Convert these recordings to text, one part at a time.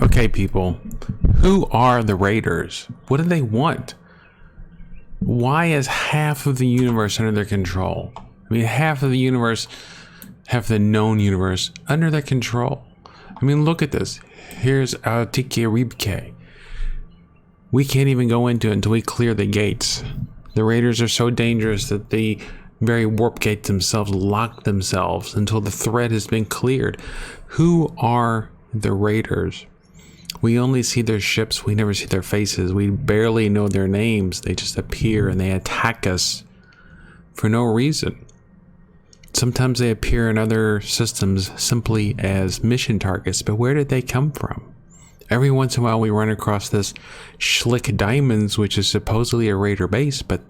Okay, people, who are the Raiders? What do they want? Why is half of the universe under their control? I mean, half of the universe, half of the known universe under their control. I mean, look at this. Here's Ribke. We can't even go into it until we clear the gates. The Raiders are so dangerous that the very warp gates themselves lock themselves until the threat has been cleared. Who are the Raiders? We only see their ships, we never see their faces. We barely know their names. They just appear and they attack us for no reason. Sometimes they appear in other systems simply as mission targets, but where did they come from? Every once in a while we run across this Schlick Diamonds, which is supposedly a Raider base, but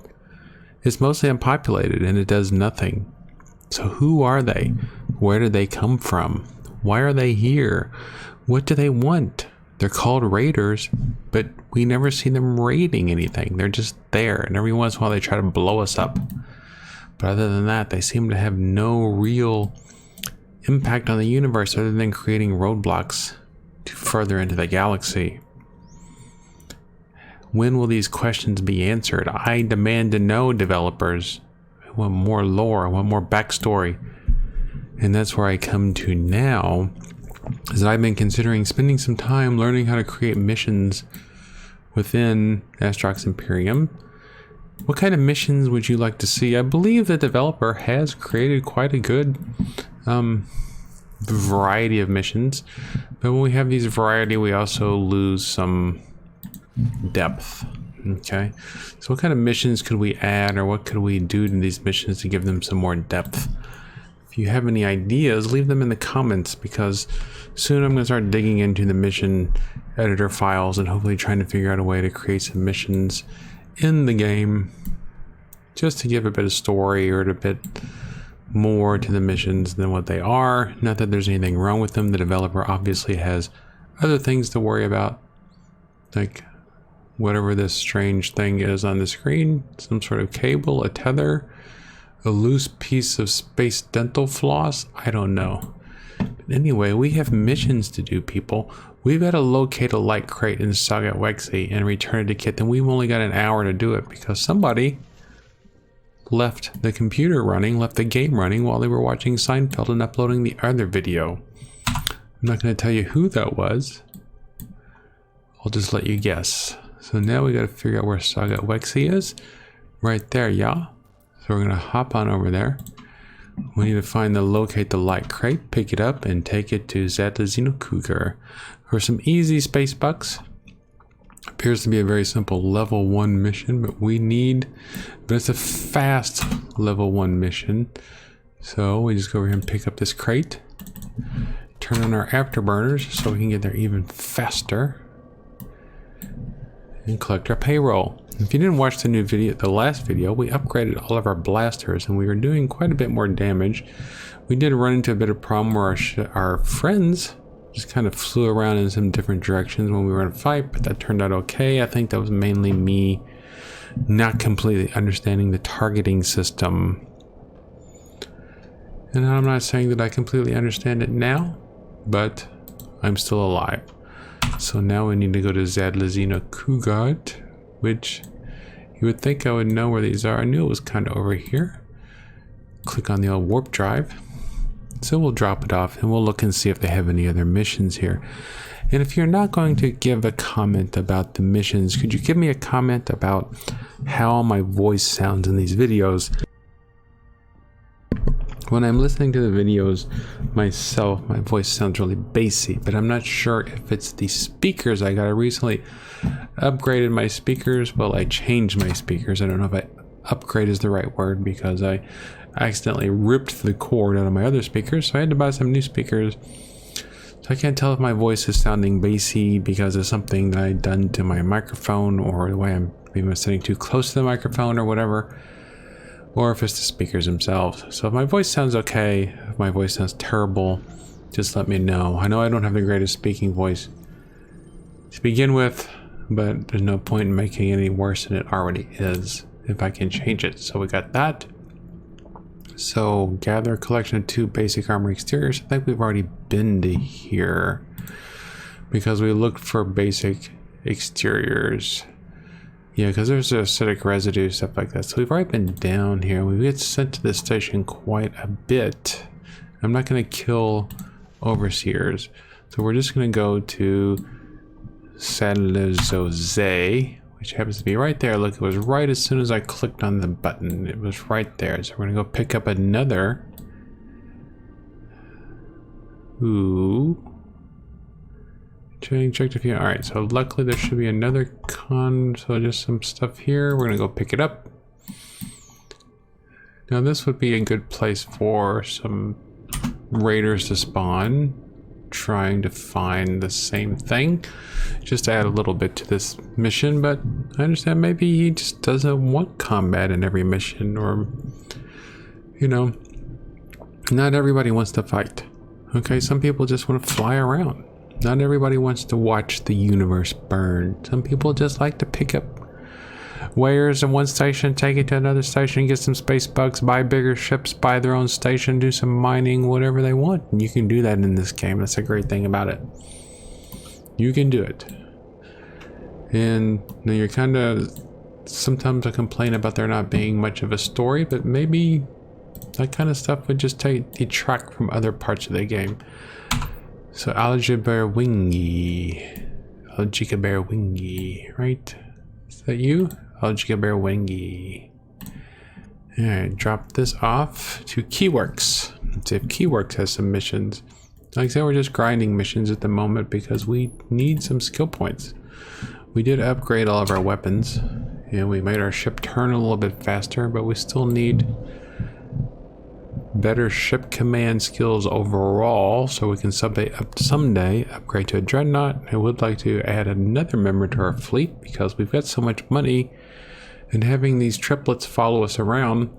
it's mostly unpopulated and it does nothing. So who are they? Where did they come from? Why are they here? What do they want? They're called Raiders, but we never see them raiding anything. They're just there, and every once in a while they try to blow us up. But other than that, they seem to have no real impact on the universe other than creating roadblocks to further into the galaxy. When will these questions be answered? I demand to know, developers. I want more lore, I want more backstory. And that's where I come to now, is that I've been considering spending some time learning how to create missions within Astrox Imperium. What kind of missions would you like to see? I believe the developer has created quite a good variety of missions, but when we have these variety, we also lose some depth. Okay, so what kind of missions could we add, or what could we do to these missions to give them some more depth? If you have any ideas, leave them in the comments, because soon I'm going to start digging into the mission editor files and hopefully trying to figure out a way to create some missions in the game just to give a bit of story or a bit more to the missions than what they are. Not that there's anything wrong with them. The developer obviously has other things to worry about, like whatever this strange thing is on the screen, some sort of cable, a tether, a loose piece of space dental floss. I don't know. But anyway, we have missions to do, people. We've got to locate a light crate in Saga Wexy and return it to Kit, and we've only got an hour to do it because somebody left the computer running, left the game running while they were watching Seinfeld and uploading the other video. I'm not going to tell you who that was. I'll just let you guess. So now we got to figure out where Saga Wexy is. Right there, yeah. So we're going to hop on over there. We need to find locate the light crate, pick it up, and take it to Zatlazino Cougar for some easy space bucks. Appears to be a very simple level 1 mission, but it's a fast level 1 mission. So we just go over here and pick up this crate, turn on our afterburners so we can get there even faster, and collect our payroll. If you didn't watch the last video, we upgraded all of our blasters and we were doing quite a bit more damage. We did run into a bit of problem where our friends just kind of flew around in some different directions when we were in a fight, but that turned out okay. I think that was mainly me not completely understanding the targeting system. And I'm not saying that I completely understand it now, but I'm still alive. So now we need to go to Zatlazino Cougar, which you would think I would know where these are. I knew it was kind of over here. Click on the old warp drive. So we'll drop it off and we'll look and see if they have any other missions here. And if you're not going to give a comment about the missions, could you give me a comment about how my voice sounds in these videos? When I'm listening to the videos myself, my voice sounds really bassy, but I'm not sure if it's the speakers. I recently upgraded my speakers. Well, I changed my speakers. I don't know if upgrade is the right word, because I accidentally ripped the cord out of my other speakers, so I had to buy some new speakers. So I can't tell if my voice is sounding bassy because of something that I've done to my microphone, or the way I'm sitting too close to the microphone or whatever, or if it's the speakers themselves. So if my voice sounds okay, if my voice sounds terrible, just let me know. I know I don't have the greatest speaking voice to begin with, but there's no point in making it any worse than it already is if I can change it. So we got that. So gather a collection of 2 basic armor exteriors. I think we've already been to here. because we looked for basic exteriors. Yeah, because there's acidic residue, stuff like that. So we've already been down here. We get sent to the station quite a bit. I'm not going to kill overseers. So we're just going to go to San Jose, which happens to be right there. Look, it was right as soon as I clicked on the button. It was right there. So we're going to go pick up another. Ooh. Checked a few. Alright, so luckily there should be another so just some stuff here. We're gonna go pick it up. Now this would be a good place for some raiders to spawn, trying to find the same thing. Just to add a little bit to this mission, but I understand maybe he just doesn't want combat in every mission, or, you know, not everybody wants to fight. Okay, some people just want to fly around. Not everybody wants to watch the universe burn. Some people just like to pick up wares in one station, take it to another station, get some space bucks, buy bigger ships, buy their own station, do some mining, whatever they want. And you can do that in this game. That's a great thing about it. You can do it. And you know, you're kind of sometimes I complain about there not being much of a story, but maybe that kind of stuff would just detract from other parts of the game. So Algebra Wingy, right? Is that you? Algebra Wingy. Alright, drop this off to Keyworks. Let's see if Keyworks has some missions. Like I said, we're just grinding missions at the moment because we need some skill points. We did upgrade all of our weapons and we made our ship turn a little bit faster, but we still need better ship command skills overall, so we can someday upgrade to a dreadnought. I would like to add another member to our fleet because we've got so much money, and having these triplets follow us around,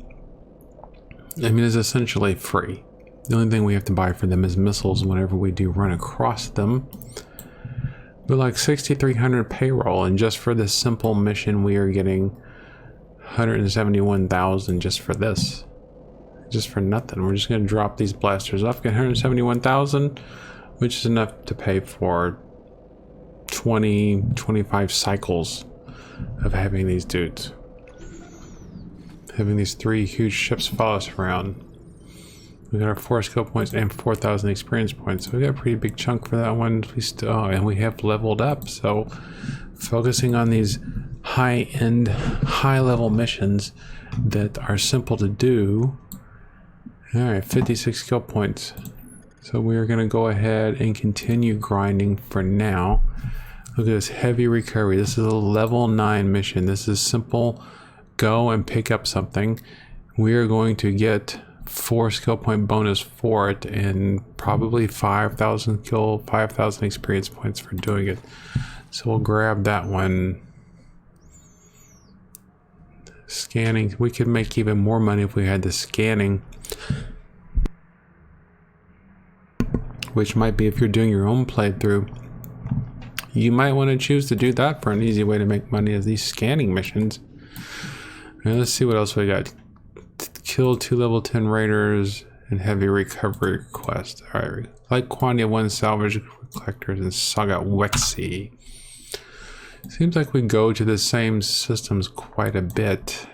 I mean, is essentially free. The only thing we have to buy for them is missiles whenever we do run across them. But like 6,300 payroll, and just for this simple mission we are getting 171,000 just for this. Just for nothing. We're just going to drop these blasters off, get 171,000, which is enough to pay for 25 cycles of having these dudes. Having these 3 huge ships follow us around. We got our 4 skill points and 4,000 experience points, so we got a pretty big chunk for that one. We still, and we have leveled up, so focusing on these high-end, high-level missions that are simple to do. Alright, 56 skill points. So we are going to go ahead and continue grinding for now. Look at this heavy recovery. This is a level 9 mission. This is simple. Go and pick up something. We are going to get 4 skill point bonus for it and probably 5,000 experience points for doing it. So we'll grab that one. Scanning. We could make even more money if we had the scanning. Which might be if you're doing your own playthrough. You might want to choose to do that for an easy way to make money as these scanning missions. Now let's see what else we got. Kill 2 level 10 raiders and heavy recovery quest. Alright, like quantity of 1 salvage collectors and Saga Wexy. Seems like we go to the same systems quite a bit.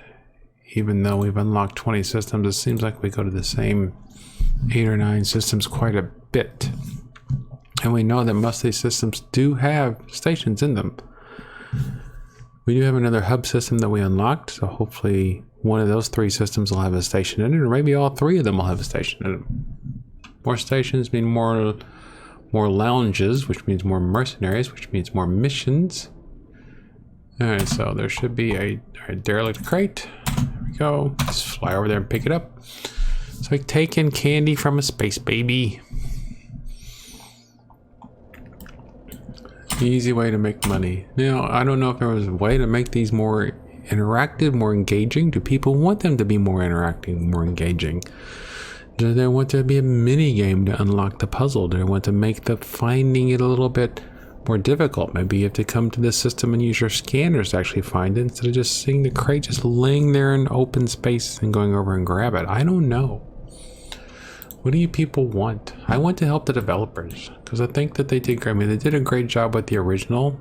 Even though we've unlocked 20 systems, it seems like we go to the same 8 or 9 systems quite a bit. And we know that most of these systems do have stations in them. We do have another hub system that we unlocked, so hopefully one of those 3 systems will have a station in it, or maybe all 3 of them will have a station in them. More stations mean more lounges, which means more mercenaries, which means more missions. Alright, so there should be a derelict crate. There we go. Just fly over there and pick it up. It's like taking candy from a space baby. Easy way to make money. Now, I don't know if there was a way to make these more interactive, more engaging. Do people want them to be more interactive, more engaging? Do they want there to be a mini game to unlock the puzzle? Do they want to make the finding it a little bit more difficult? Maybe you have to come to this system and use your scanners to actually find it instead of just seeing the crate just laying there in open space and going over and grab it. I don't know. What do you people want? I want to help the developers because I think that they did great. I mean, they did a great job with the original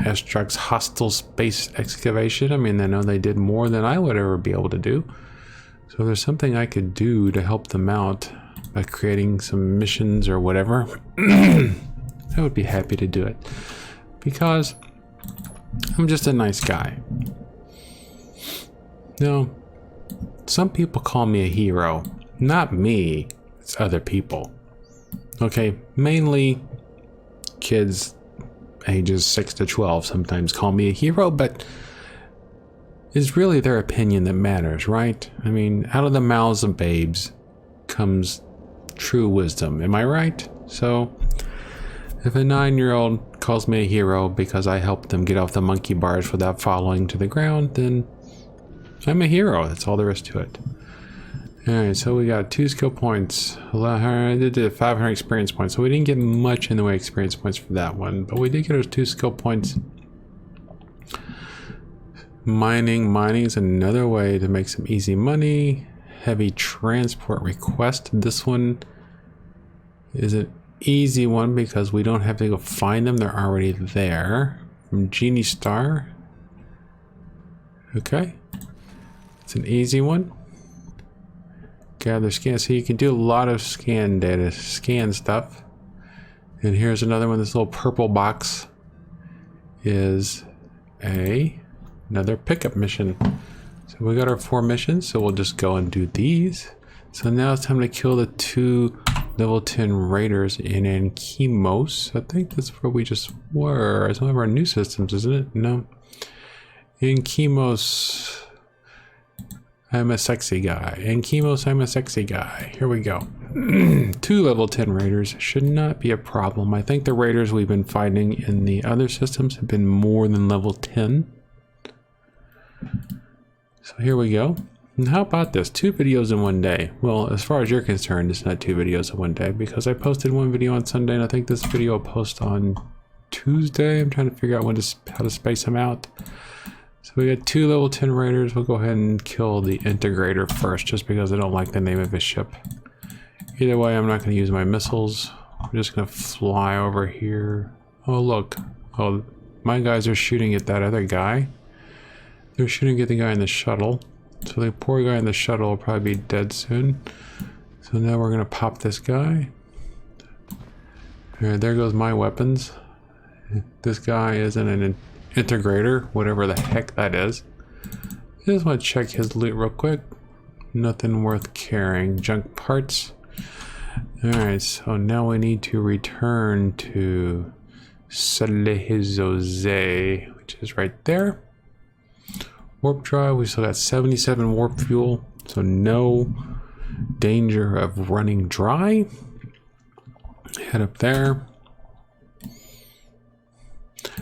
Astrox hostile space excavation. I mean, I know they did more than I would ever be able to do. So there's something I could do to help them out by creating some missions or whatever. I would be happy to do it because I'm just a nice guy. No, some people call me a hero. Not me, it's other people. Okay, mainly kids ages 6 to 12 sometimes call me a hero, but it's really their opinion that matters, right? I mean, out of the mouths of babes comes true wisdom, am I right? So, if a 9-year-old calls me a hero because I helped them get off the monkey bars without falling to the ground, then I'm a hero. That's all there is to it. Alright, so we got 2 skill points, 500 experience points. So we didn't get much in the way of experience points for that one, but we did get our 2 skill points. Mining is another way to make some easy money. Heavy transport request. This one is an easy one because we don't have to go find them. They're already there. From Genie Star. Okay. It's an easy one. Gather scan, so you can do a lot of scan data, scan stuff. And here's another one. This little purple box is another pickup mission. So we got our 4 missions, so we'll just go and do these. So now it's time to kill the 2 level 10 raiders in Ankimos. I think that's where we just were. It's one of our new systems, isn't it? No. Ankimos. I'm a sexy guy. Ankimos, I'm a sexy guy. Here we go. 2 level 10 raiders should not be a problem. I think the raiders we've been fighting in the other systems have been more than level 10. So here we go. And how about this? 2 videos in one day. Well, as far as you're concerned, it's not 2 videos in one day because I posted 1 video on Sunday and I think this video will post on Tuesday. I'm trying to figure out how to space them out. So we got 2 level 10 raiders. We'll go ahead and kill the integrator first just because I don't like the name of his ship. Either way, I'm not going to use my missiles. I'm just going to fly over here. Oh, look. Oh, my guys are shooting at that other guy. They're shooting at the guy in the shuttle. So the poor guy in the shuttle will probably be dead soon. So now we're going to pop this guy. Alright, there goes my weapons. This guy isn't an integrator, whatever the heck that is. I just want to check his loot real quick. Nothing worth carrying. Junk parts. Alright, so now we need to return to Salehizoze, which is right there. Warp drive, we still got 77 warp fuel, so no danger of running dry. Head up there.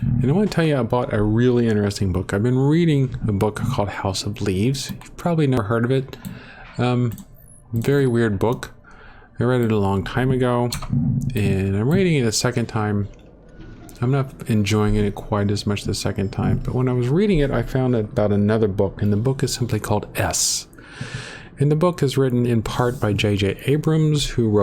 And I want to tell you I bought a really interesting book. I've been reading a book called House of Leaves. You've probably never heard of it. Very weird book. I read it a long time ago, and I'm reading it a second time. I'm not enjoying it quite as much the second time, but when I was reading it, I found out about another book, and the book is simply called S. And the book is written in part by J.J. Abrams, who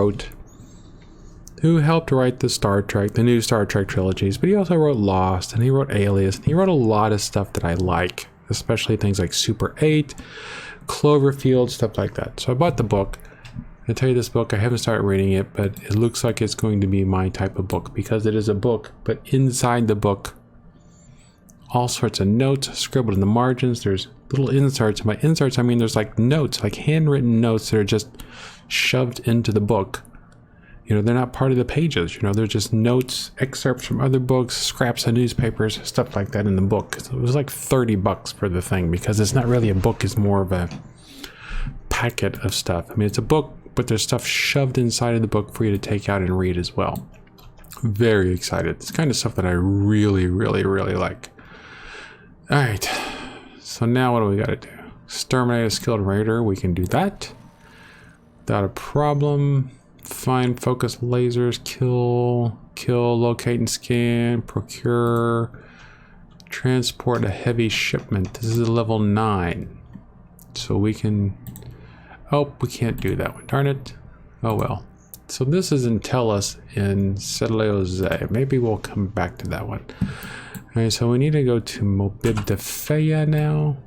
helped write the new Star Trek trilogies, but he also wrote Lost, and he wrote Alias, and he wrote a lot of stuff that I like, especially things like Super 8, Cloverfield, stuff like that. So I bought the book. I tell you, this book, I haven't started reading it, but it looks like it's going to be my type of book because it is a book, but inside the book, all sorts of notes scribbled in the margins. There's little inserts. By inserts, I mean there's like notes, like handwritten notes that are just shoved into the book. You know, they're not part of the pages, you know, they're just notes, excerpts from other books, scraps of newspapers, stuff like that in the book. So it was like $30 for the thing because it's not really a book, it's more of a packet of stuff. I mean, it's a book, but there's stuff shoved inside of the book for you to take out and read as well. Very excited. It's kind of stuff that I really, really, really like. All right. So now what do we got to do? Exterminate a skilled raider. We can do that without a problem. Find focus lasers, kill, locate and scan, procure, transport a heavy shipment. This is a level 9. So we can, oh, we can't do that one, darn it. Oh well. So this is Entellus in Celeoze. Maybe we'll come back to that one. Alright, so we need to go to Mobibdefeya now.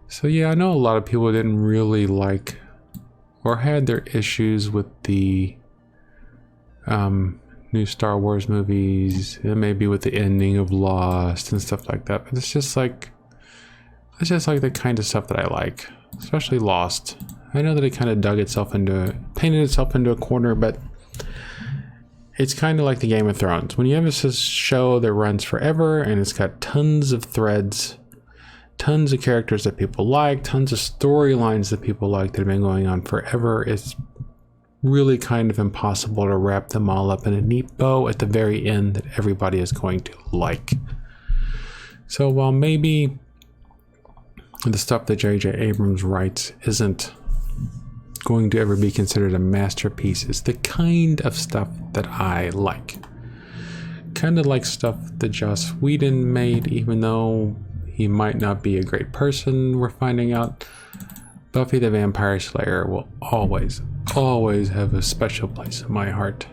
So yeah, I know a lot of people didn't really like or had their issues with the new Star Wars movies, and maybe with the ending of Lost and stuff like that. But it's just like the kind of stuff that I like, especially Lost. I know that it kind of painted itself into a corner, but it's kind of like the Game of Thrones. When you have this show that runs forever and it's got tons of threads, tons of characters that people like, tons of storylines that people like that have been going on forever, it's really kind of impossible to wrap them all up in a neat bow at the very end that everybody is going to like. So while maybe the stuff that J.J. Abrams writes isn't going to ever be considered a masterpiece, it's the kind of stuff that I like. Kind of like stuff that Joss Whedon made, even though he might not be a great person, we're finding out. Buffy the Vampire Slayer will always have a special place in my heart.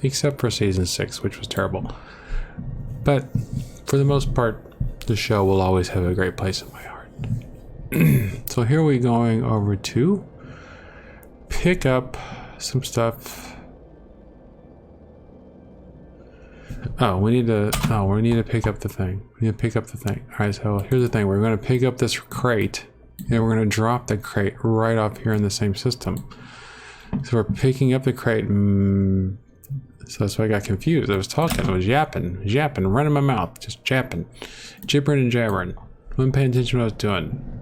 Except for season 6, which was terrible. But for the most part, the show will always have a great place in my heart. So here we're going over to pick up some stuff. We need to pick up the thing. All right, so here's the thing. We're going to pick up this crate, and we're going to drop the crate right off here in the same system. So we're picking up the crate. So that's why I got confused. I was talking. I was yapping, running my mouth, just japping, gibbering and jabbering. I wasn't paying attention to what I was doing.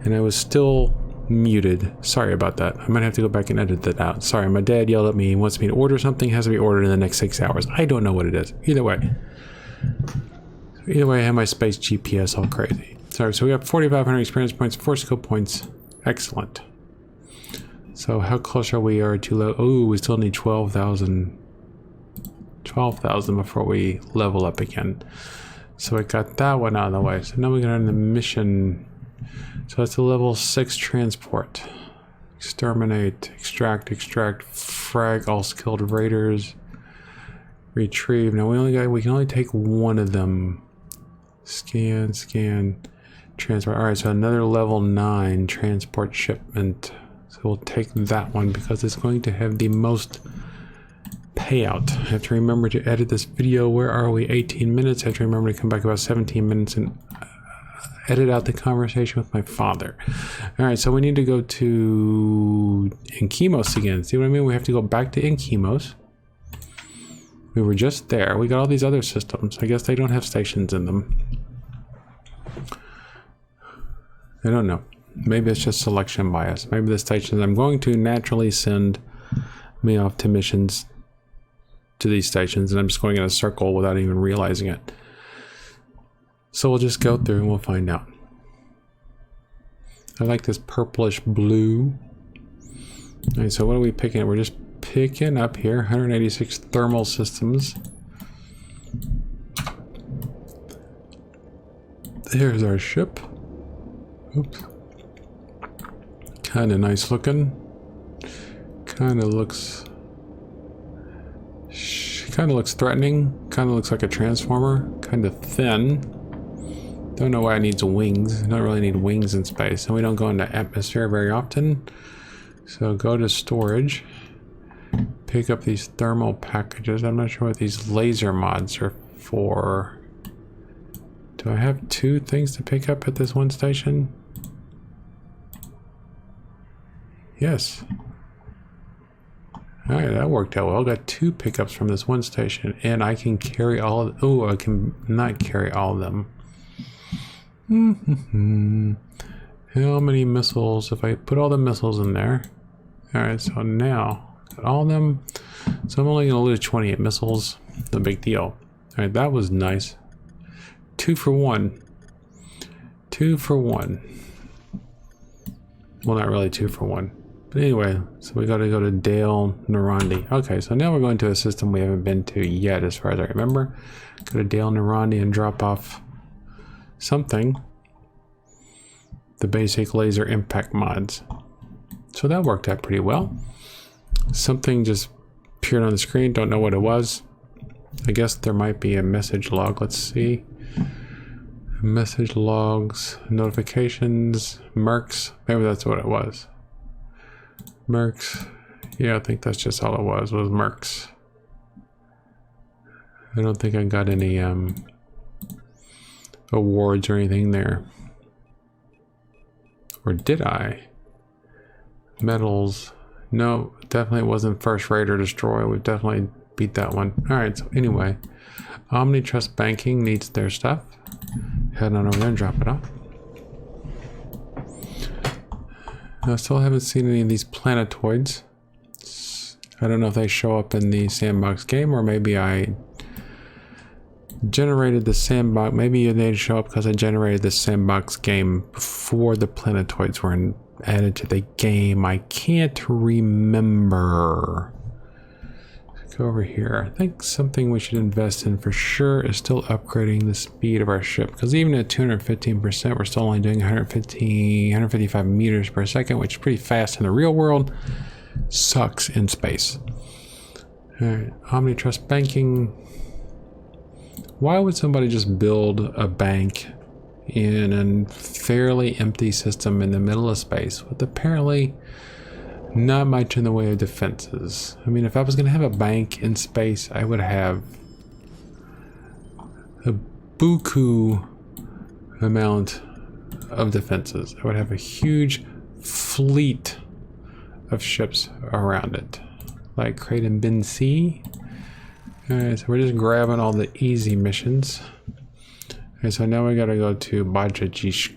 And I was still muted. Sorry about that. I might have to go back and edit that out. Sorry, my dad yelled at me. He wants me to order something. It has to be ordered in the next 6 hours. I don't know what it is. Either way, I have my space GPS all crazy. Sorry, so we have 4,500 experience points, 4 skill points. Excellent. So how close are we to level? Oh, we still need 12,000. 12,000 before we level up again. So we got that one out of the way. So now we're going to the mission. So that's a level 6 transport. Exterminate, extract, frag all skilled raiders. Retrieve. Now we can only take one of them. Scan, transport. All right, so another level 9 transport shipment. So we'll take that one because it's going to have the most payout. I have to remember to edit this video. Where are we? 18 minutes. I have to remember to come back about 17 minutes and edit out the conversation with my father. All right, so we need to go to Inkimos again. See what I mean? We have to go back to Inkimos. We were just there. We got all these other systems. I guess they don't have stations in them. I don't know. Maybe it's just selection bias. Maybe the stations I'm going to naturally send me off to missions to these stations, and I'm just going in a circle without even realizing it. So we'll just go through and we'll find out. I like this purplish blue. All right, so what are we picking up? We're just picking up here 186 thermal systems. There's our ship. Oops. Kind of nice looking. Kind of looks threatening. Kind of looks like a transformer. Kind of thin. Don't know why it needs wings. I don't really need wings in space, and we don't go into atmosphere very often. So go to storage. Pick up these thermal packages. I'm not sure what these laser mods are for. Do I have 2 things to pick up at this one station? Yes. Alright, that worked out well. I got 2 pickups from this one station, and I can carry all of them. Oh, I can not carry all of them. How many missiles? If I put all the missiles in there. Alright, so now, got all of them. So I'm only going to lose 28 missiles. No big deal. Alright, that was nice. 2 for 1. 2 for 1. Well, not really 2 for 1. But anyway, so we got to go to Dale Narandi. Okay, so now we're going to a system we haven't been to yet, as far as I remember. Go to Dale Narandi and drop off something. The basic laser impact mods. So that worked out pretty well. Something just appeared on the screen. Don't know what it was. I guess there might be a message log. Let's see. Message logs, notifications, mercs. Maybe that's what it was. Mercs. Yeah, I think that's just all it was mercs. I don't think I got any awards or anything there. Or did I? Medals. No, definitely wasn't first rate or destroy. We've definitely beat that one. Alright, so anyway. OmniTrust Banking needs their stuff. Head on over there and drop it off. I still haven't seen any of these planetoids. I don't know if they show up in the sandbox game, or maybe I generated the sandbox. Maybe they show up because I generated the sandbox game before the planetoids were added to the game. I can't remember. Go over here. I think something we should invest in for sure is still upgrading the speed of our ship, because even at 215%, we're still only doing 155 meters per second, which is pretty fast in the real world. Sucks in space. All right, OmniTrust Banking. Why would somebody just build a bank in a fairly empty system in the middle of space with apparently not much in the way of defenses? I mean, if I was going to have a bank in space, I would have a buku amount of defenses. I would have a huge fleet of ships around it, like Crate and Bin C. Alright, so we're just grabbing all the easy missions. Okay, so now we gotta go to Bajajishjo.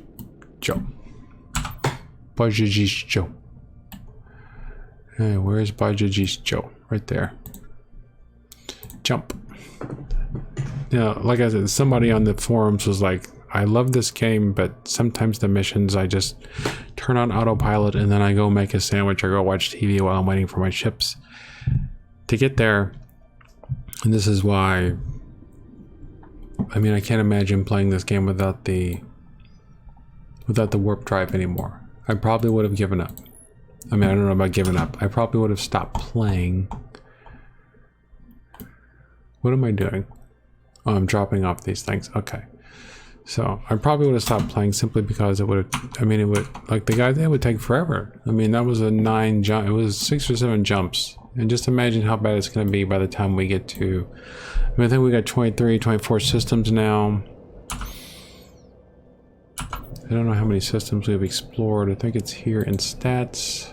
Bajajishjo. Hey, where's Bajajishjo? Right there. Jump. Now, like I said, somebody on the forums was like, I love this game, but sometimes the missions I just turn on autopilot and then I go make a sandwich or go watch TV while I'm waiting for my ships to get there. And this is why, I mean, I can't imagine playing this game without the warp drive anymore. I probably would have given up. I mean, I don't know about giving up. I probably would have stopped playing. What am I doing? Oh, I'm dropping off these things. Okay. So I probably would have stopped playing simply because it would have, I mean, it would, like the guys, it would take forever. I mean, that was a 9 jump, it was 6 or 7 jumps. And just imagine how bad it's going to be by the time we get to, I mean, I think we got 23, 24 systems now. I don't know how many systems we've explored. I think it's here in stats.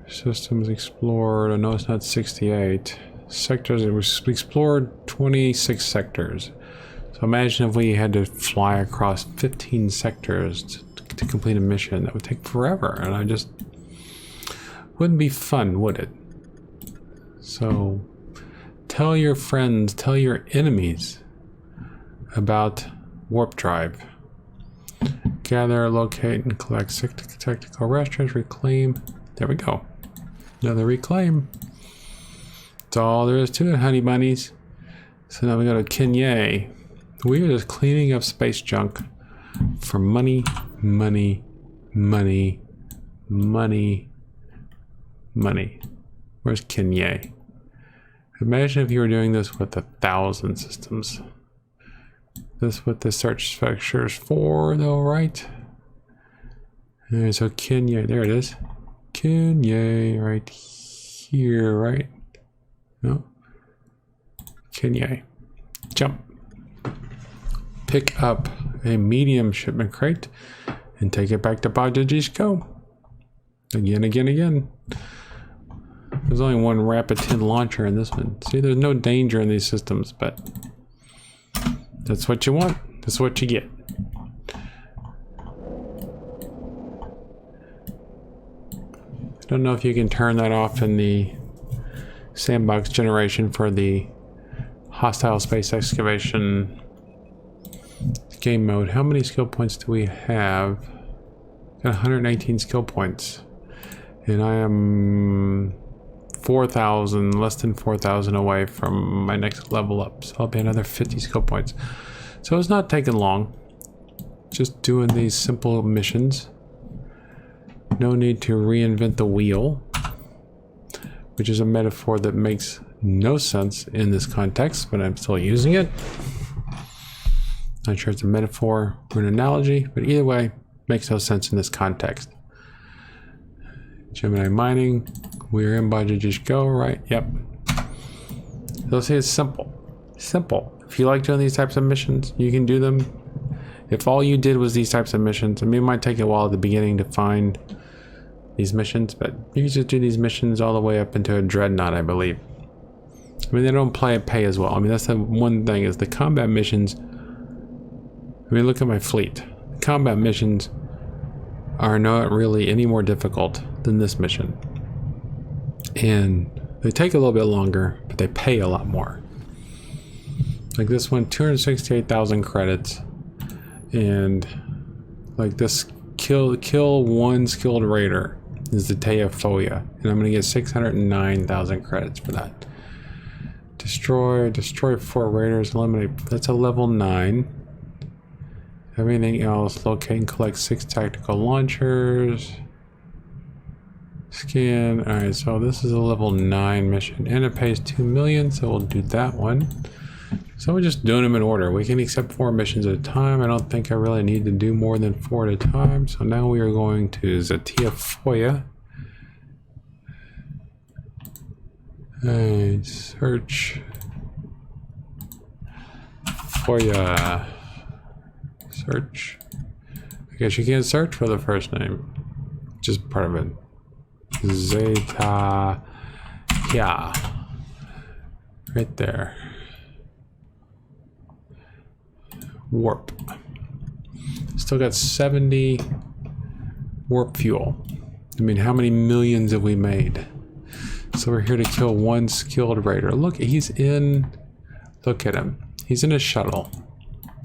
Systems explored. I know it's not 68. Sectors, it was, we explored 26 sectors. So imagine if we had to fly across 15 sectors to complete a mission. That would take forever, and I just wouldn't be fun, would it? So tell your friends, tell your enemies about warp drive. Gather, locate, and collect tactical restaurants, reclaim. There we go. Another reclaim. That's all there is to it, honey bunnies. So now we go to Kenya. We are just cleaning up space junk for money, money, money, money, money. Where's Kenya? Imagine if you were doing this with 1,000 systems. That's what the search structure is for, though, right? And so Kenya, there it is. Kenya, right here, right? No. Kenya. Jump. Pick up a medium shipment crate and take it back to Bajajishko. Again, again, again. There's only one rapid tin launcher in this one. See, there's no danger in these systems, but that's what you want. That's what you get. I don't know if you can turn that off in the sandbox generation for the hostile space excavation game mode. How many skill points do we have? Got 119 skill points. And I am 4,000, less than 4,000 away from my next level up. So I'll be another 50 skill points. So it's not taking long. Just doing these simple missions. No need to reinvent the wheel, which is a metaphor that makes no sense in this context, but I'm still using it. Not sure it's a metaphor or an analogy, but either way, makes no sense in this context. Gemini mining, we're in budget, just go, right? Yep. So let's say it's simple. Simple. If you like doing these types of missions, you can do them. If all you did was these types of missions, I mean, it might take a while at the beginning to find these missions, but you can just do these missions all the way up into a dreadnought, I believe. I mean, they don't pay as well. I mean, that's the one thing is the combat missions. I mean, look at my fleet. Combat missions are not really any more difficult than this mission. And they take a little bit longer, but they pay a lot more. Like this one, 268,000 credits. And like this kill one skilled raider is the Teofoya. And I'm gonna get 609,000 credits for that. Destroy 4 raiders, eliminate, that's a level 9. Everything else, locate and collect 6 tactical launchers. Scan, alright, so this is a level 9 mission. And it pays 2 million, so we'll do that one. So we're just doing them in order. We can accept 4 missions at a time. I don't think I really need to do more than 4 at a time. So now we are going to Teofoya. Alright, search. Foya. Search. I guess you can't search for the first name. Just part of it. Zeta. Yeah. Right there. Warp. Still got 70 warp fuel. I mean, how many millions have we made? So we're here to kill 1 skilled raider. Look, he's in. Look at him. He's in a shuttle.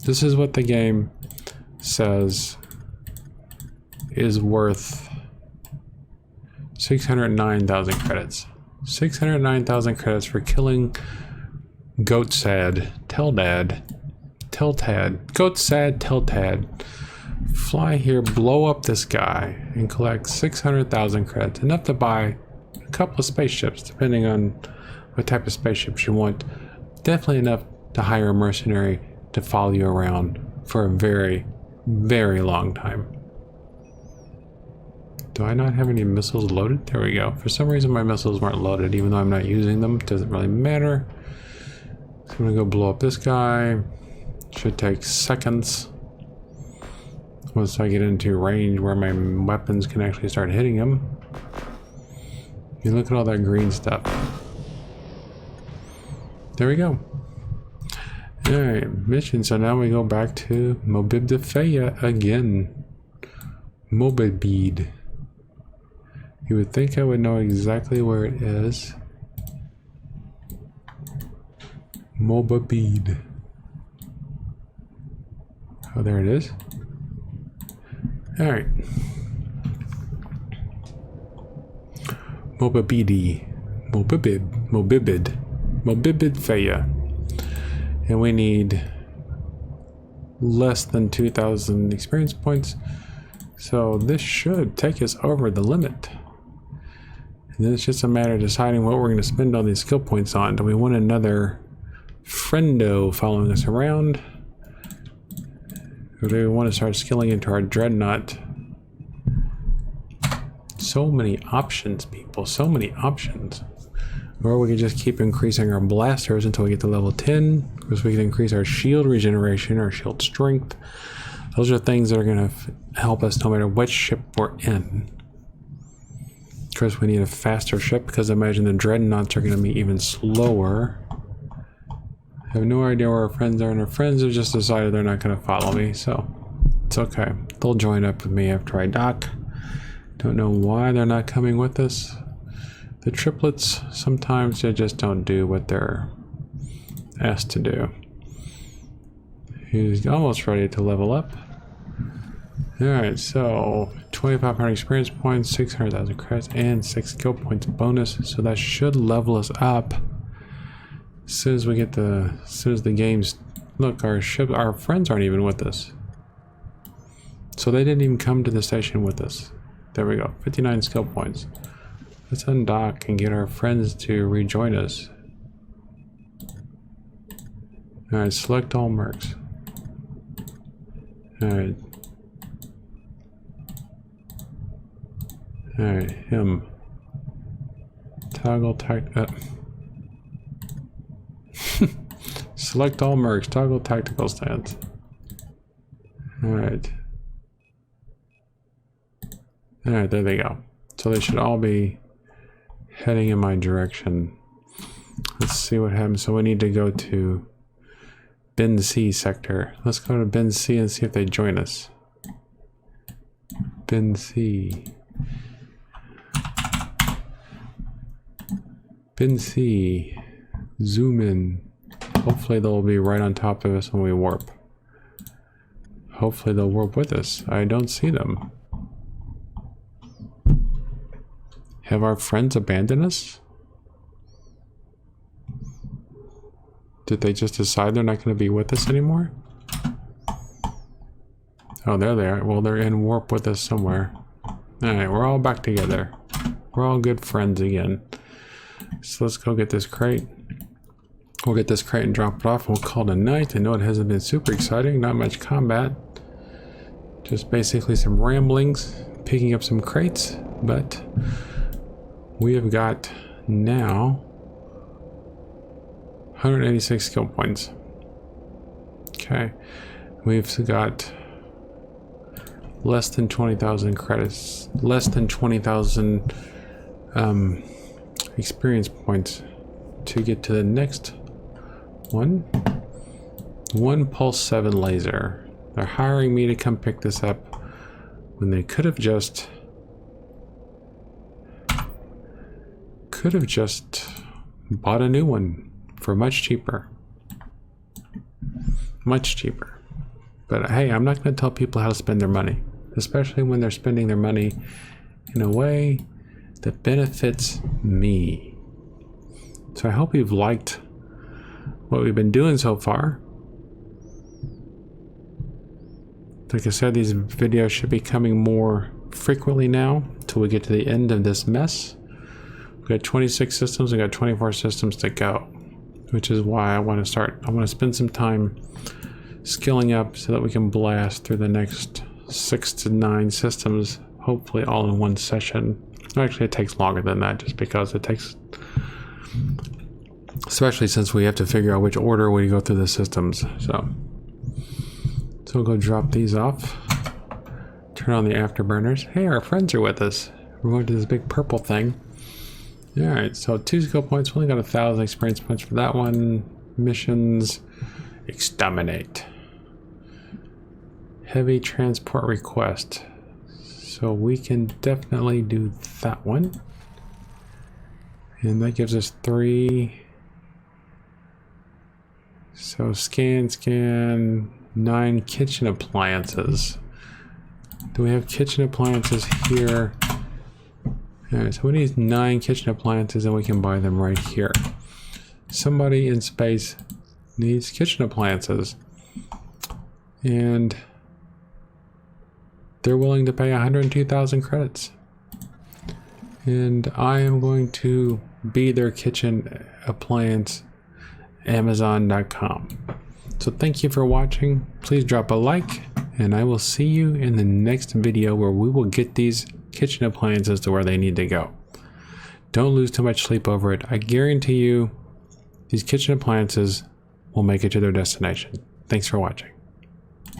This is what the game says is worth 609,000 credits. 609,000 credits for killing Goatsad, Teltad, Goatsad, Teltad. Fly here, blow up this guy, and collect 600,000 credits. Enough to buy a couple of spaceships, depending on what type of spaceships you want. Definitely enough to hire a mercenary to follow you around for a very, very long time. Do I not have any missiles loaded? There we go. For some reason my missiles weren't loaded, even though I'm not using them. Doesn't really matter. So I'm gonna go blow up this guy. Should take seconds. Once I get into range where my weapons can actually start hitting him. You look at all that green stuff. There we go. Alright, mission. So now we go back to Mobibdefeya again. Mobibid. You would think I would know exactly where it is. Mobibid. Oh, there it is. Alright. Mobibidi. Mobibidfeya. And we need less than 2,000 experience points. So this should take us over the limit. And then it's just a matter of deciding what we're going to spend all these skill points on. Do we want another friendo following us around? Or do we want to start skilling into our dreadnought? So many options, people. So many options. Or we can just keep increasing our blasters until we get to level 10. Because we can increase our shield regeneration, our shield strength. Those are things that are going to help us no matter which ship we're in. Of course, we need a faster ship because I imagine the dreadnoughts are going to be even slower. I have no idea where our friends are, and our friends have just decided they're not going to follow me, so it's okay. They'll join up with me after I dock. Don't know why they're not coming with us. The triplets, sometimes they just don't do what they're asked to do. He's almost ready to level up. Alright, so 2,500 experience points, 600,000 credits, and 6 skill points bonus. So that should level us up. As soon as we get as soon as the game's, look, our friends aren't even with us. So they didn't even come to the station with us. There we go. 59 skill points. Let's undock and get our friends to rejoin us. Alright, select all mercs. Alright. Alright, him. Toggle select all mercs, toggle tactical stance. Alright. Alright, there they go. So they should all be heading in my direction. Let's see what happens. So we need to go to Bin C sector. Let's go to Bin C and see if they join us. Bin C. Bin C. Zoom in. Hopefully they'll be right on top of us when we warp. Hopefully they'll warp with us. I don't see them. Have our friends abandoned us? Did they just decide they're not going to be with us anymore? Oh, there they are. Well, they're in warp with us somewhere. Alright, we're all back together. We're all good friends again. So let's go get this crate. We'll get this crate and drop it off. We'll call it a night. I know it hasn't been super exciting. Not much combat. Just basically some ramblings. Picking up some crates. But we have got now 186 skill points. Okay. We've got less than 20,000 credits. Less than 20,000 experience points to get to the next one. One Pulse 7 laser. They're hiring me to come pick this up when they could have just bought a new one for much cheaper. Much cheaper. But hey, I'm not going to tell people how to spend their money, especially when they're spending their money in a way that benefits me. So I hope you've liked what we've been doing so far. Like I said, these videos should be coming more frequently now until we get to the end of this mess. We've got 26 systems, we've got 24 systems to go, which is why I want to spend some time skilling up so that we can blast through the next 6 to 9 systems, hopefully all in one session. Actually, it takes longer than that just because it takes, especially since we have to figure out which order we go through the systems. So we'll go drop these off, turn on the afterburners. Hey, our friends are with us. We're going to this big purple thing. Alright, so 2 skill points. We only got 1,000 experience points for that one. Missions. Exterminate. Heavy transport request. So we can definitely do that one. And that gives us 3. So scan, 9 kitchen appliances. Do we have kitchen appliances here? Alright, so we need 9 kitchen appliances and we can buy them right here. Somebody in space needs kitchen appliances. And they're willing to pay 102,000 credits. And I am going to be their kitchen appliance, Amazon.com. So thank you for watching. Please drop a like, and I will see you in the next video where we will get these kitchen appliances to where they need to go. Don't lose too much sleep over it. I guarantee you these kitchen appliances will make it to their destination. Thanks for watching.